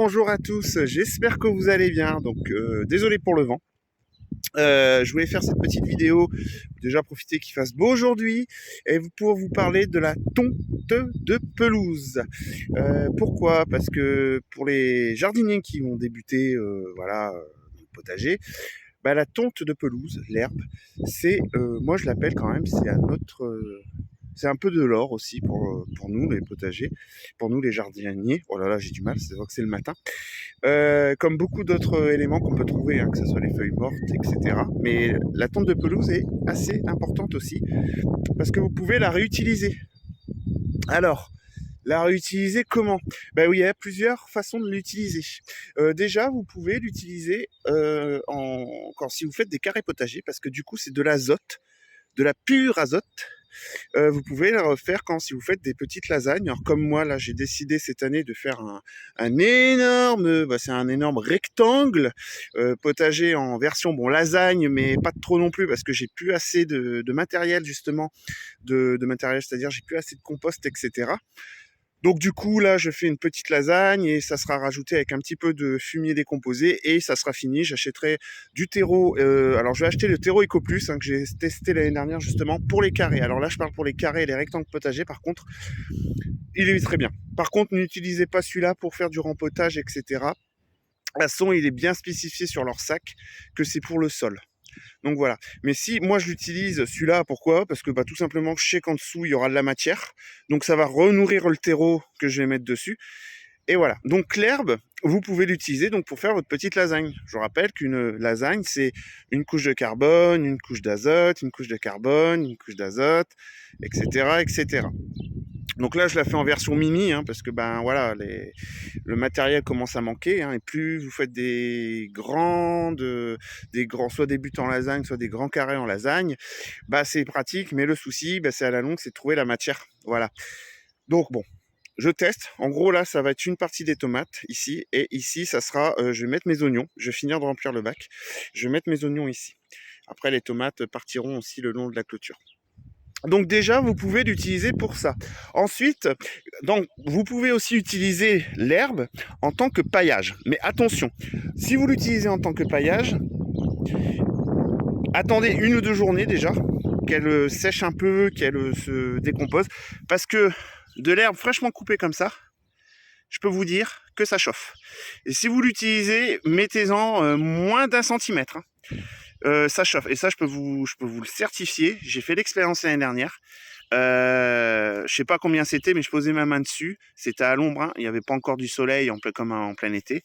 bonjour à tous, j'espère que vous allez bien. Désolé pour le vent. Je voulais faire cette petite vidéo, déjà profiter qu'il fasse beau aujourd'hui, et pour vous parler de la tonte de pelouse. Pourquoi? Parce que pour les jardiniers qui vont débuter, dans le potager, bah, la tonte de pelouse, l'herbe, moi je l'appelle quand même, c'est un peu de l'or aussi pour nous les potagers, pour nous les jardiniers. Oh là là, j'ai du mal, c'est vrai que c'est le matin. Comme beaucoup d'autres éléments qu'on peut trouver, hein, que ce soit les feuilles mortes, etc. Mais la tonte de pelouse est assez importante aussi, parce que vous pouvez la réutiliser. Alors, la réutiliser comment? Ben oui, il y a plusieurs façons de l'utiliser. Déjà, vous pouvez l'utiliser quand si vous faites des carrés potagers, parce que du coup, c'est de l'azote, de la pure azote. Vous pouvez la refaire si vous faites des petites lasagnes. Alors comme moi, là, j'ai décidé cette année de faire un énorme, c'est un énorme rectangle potager en version lasagne, mais pas trop non plus parce que j'ai plus assez de matériel justement, de matériel, c'est-à-dire j'ai plus assez de compost, etc. Donc du coup là je fais une petite lasagne et ça sera rajouté avec un petit peu de fumier décomposé et ça sera fini. J'achèterai du terreau, alors je vais acheter le terreau EcoPlus que j'ai testé l'année dernière justement pour les carrés. Alors là je parle pour les carrés et les rectangles potagers, par contre il est très bien. Par contre n'utilisez pas celui-là pour faire du rempotage, etc. De toute façon il est bien spécifié sur leur sac que c'est pour le sol. Donc voilà. Mais si moi je l'utilise celui-là, pourquoi? Parce que tout simplement je sais qu'en dessous il y aura de la matière, donc ça va renourrir le terreau que je vais mettre dessus. Et voilà. Donc l'herbe, vous pouvez l'utiliser donc pour faire votre petite lasagne. Je rappelle qu'une lasagne c'est une couche de carbone, une couche d'azote, une couche de carbone, une couche d'azote, etc., etc. Donc là, je la fais en version mini, hein, parce que le matériel commence à manquer, hein, et plus vous faites soit des buts en lasagne, soit des grands carrés en lasagne, c'est pratique, mais le souci, c'est à la longue, c'est de trouver la matière. Voilà. Donc bon, je teste. En gros, là, ça va être une partie des tomates ici, et ici, ça sera, je vais mettre mes oignons. Je vais finir de remplir le bac. Je vais mettre mes oignons ici. Après, les tomates partiront aussi le long de la clôture. Donc déjà, vous pouvez l'utiliser pour ça. Ensuite, vous pouvez aussi utiliser l'herbe en tant que paillage. Mais attention, si vous l'utilisez en tant que paillage, attendez 1 ou 2 journées déjà, qu'elle sèche un peu, qu'elle se décompose. Parce que de l'herbe fraîchement coupée comme ça, je peux vous dire que ça chauffe. Et si vous l'utilisez, mettez-en moins d'1 centimètre. Ça chauffe. Et ça, je peux vous le certifier. J'ai fait l'expérience l'année dernière. Je sais pas combien c'était, mais je posais ma main dessus. C'était à l'ombre, hein. Il n'y avait pas encore du soleil comme en plein été.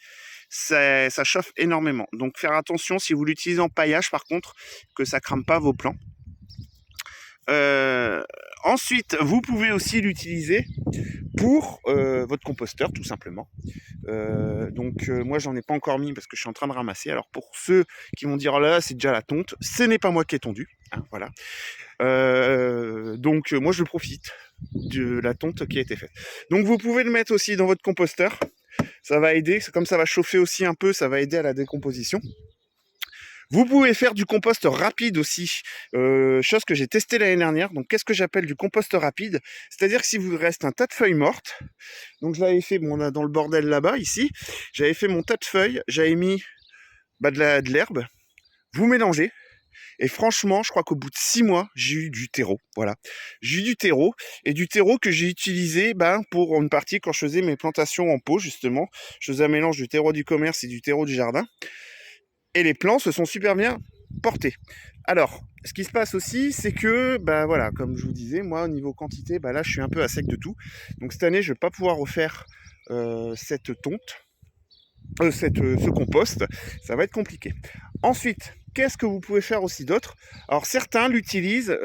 Ça chauffe énormément. Donc faire attention si vous l'utilisez en paillage, par contre, que ça crame pas vos plants. Ensuite, vous pouvez aussi l'utiliser pour votre composteur, tout simplement. Moi, j'en ai pas encore mis parce que je suis en train de ramasser. Alors pour ceux qui vont dire, oh là, c'est déjà la tonte, ce n'est pas moi qui ai tondu, hein, voilà. Moi, je profite de la tonte qui a été faite. Donc vous pouvez le mettre aussi dans votre composteur. Ça va aider, comme ça va chauffer aussi un peu, ça va aider à la décomposition. Vous pouvez faire du compost rapide aussi, chose que j'ai testée l'année dernière. Donc qu'est-ce que j'appelle du compost rapide? C'est-à-dire que si vous reste un tas de feuilles mortes, donc je l'avais fait, on a dans le bordel là-bas, ici, j'avais fait mon tas de feuilles, j'avais mis de l'herbe, vous mélangez, et franchement, je crois qu'au bout de 6 mois, j'ai eu du terreau, voilà. J'ai eu du terreau, et du terreau que j'ai utilisé pour une partie quand je faisais mes plantations en pot, justement. Je faisais un mélange du terreau du commerce et du terreau du jardin. Et les plants se sont super bien portés. Alors, ce qui se passe aussi, c'est que, comme je vous disais, moi, au niveau quantité, là, je suis un peu à sec de tout. Donc cette année, je ne vais pas pouvoir refaire cette tonte, ce compost. Ça va être compliqué. Ensuite, qu'est-ce que vous pouvez faire aussi d'autre? Alors, certains l'utilisent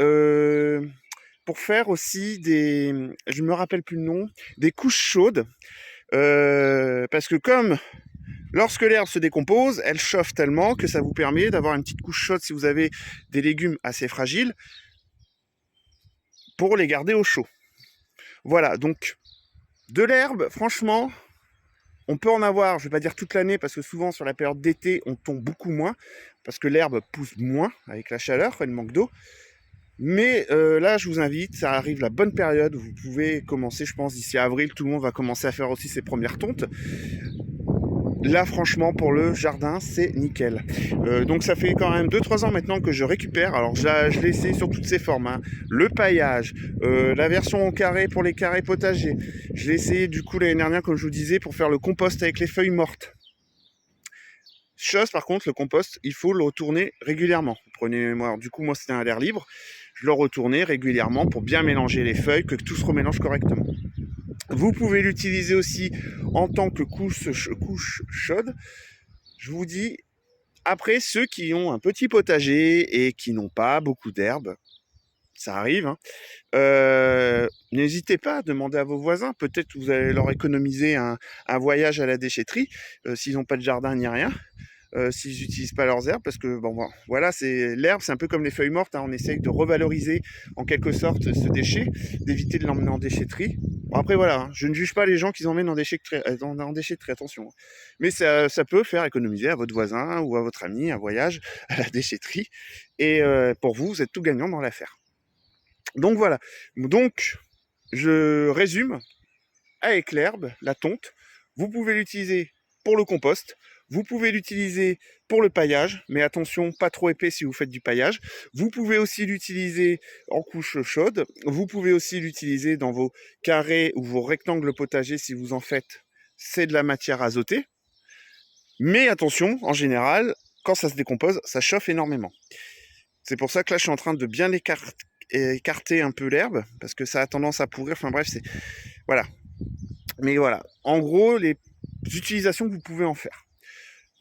pour faire aussi je ne me rappelle plus le nom, des couches chaudes. Parce que comme lorsque l'herbe se décompose, elle chauffe tellement que ça vous permet d'avoir une petite couche chaude si vous avez des légumes assez fragiles pour les garder au chaud. Voilà, donc de l'herbe, franchement, on peut en avoir, je ne vais pas dire toute l'année, parce que souvent sur la période d'été, on tombe beaucoup moins, parce que l'herbe pousse moins avec la chaleur, elle manque d'eau. Mais là, je vous invite, ça arrive la bonne période où vous pouvez commencer, je pense, d'ici avril, tout le monde va commencer à faire aussi ses premières tontes. là franchement pour le jardin c'est nickel. Donc ça fait quand même 2-3 ans maintenant que je récupère, alors je l'ai essayé sur toutes ses formes, hein. Le paillage, la version au carré pour les carrés potagers, je l'ai essayé du coup l'année dernière comme je vous disais pour faire le compost avec les feuilles mortes. Chose par contre, le compost il faut le retourner régulièrement. Prenez-moi, du coup moi c'était un l'air libre, je le retournais régulièrement pour bien mélanger les feuilles, que tout se remélange correctement. Vous pouvez l'utiliser aussi en tant que couche chaude. Je vous dis, après, ceux qui ont un petit potager et qui n'ont pas beaucoup d'herbe, ça arrive, hein, n'hésitez pas à demander à vos voisins. Peut-être que vous allez leur économiser un voyage à la déchetterie, s'ils n'ont pas de jardin ni rien. S'ils n'utilisent pas leurs herbes, parce que bon, voilà, c'est l'herbe, c'est un peu comme les feuilles mortes, hein, on essaye de revaloriser en quelque sorte ce déchet, d'éviter de l'emmener en déchetterie. Bon, après voilà, hein, je ne juge pas les gens qui emmènent en déchetterie, attention, mais ça peut faire économiser à votre voisin ou à votre ami un voyage à la déchetterie, et pour vous, vous êtes tout gagnant dans l'affaire. Donc voilà, donc je résume, avec l'herbe, la tonte, vous pouvez l'utiliser pour le compost, vous pouvez l'utiliser pour le paillage, mais attention, pas trop épais si vous faites du paillage. Vous pouvez aussi l'utiliser en couche chaude. Vous pouvez aussi l'utiliser dans vos carrés ou vos rectangles potagers si vous en faites. C'est de la matière azotée. Mais attention, en général, quand ça se décompose, ça chauffe énormément. C'est pour ça que là, je suis en train de bien écarter un peu l'herbe, parce que ça a tendance à pourrir. Enfin bref, c'est... Voilà. Mais voilà, en gros, les utilisations que vous pouvez en faire.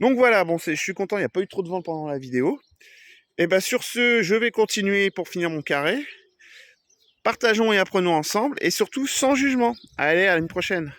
Donc voilà, bon, je suis content, il n'y a pas eu trop de vent pendant la vidéo. Et bien sur ce, je vais continuer pour finir mon carré. Partageons et apprenons ensemble, et surtout sans jugement. Allez, à une prochaine.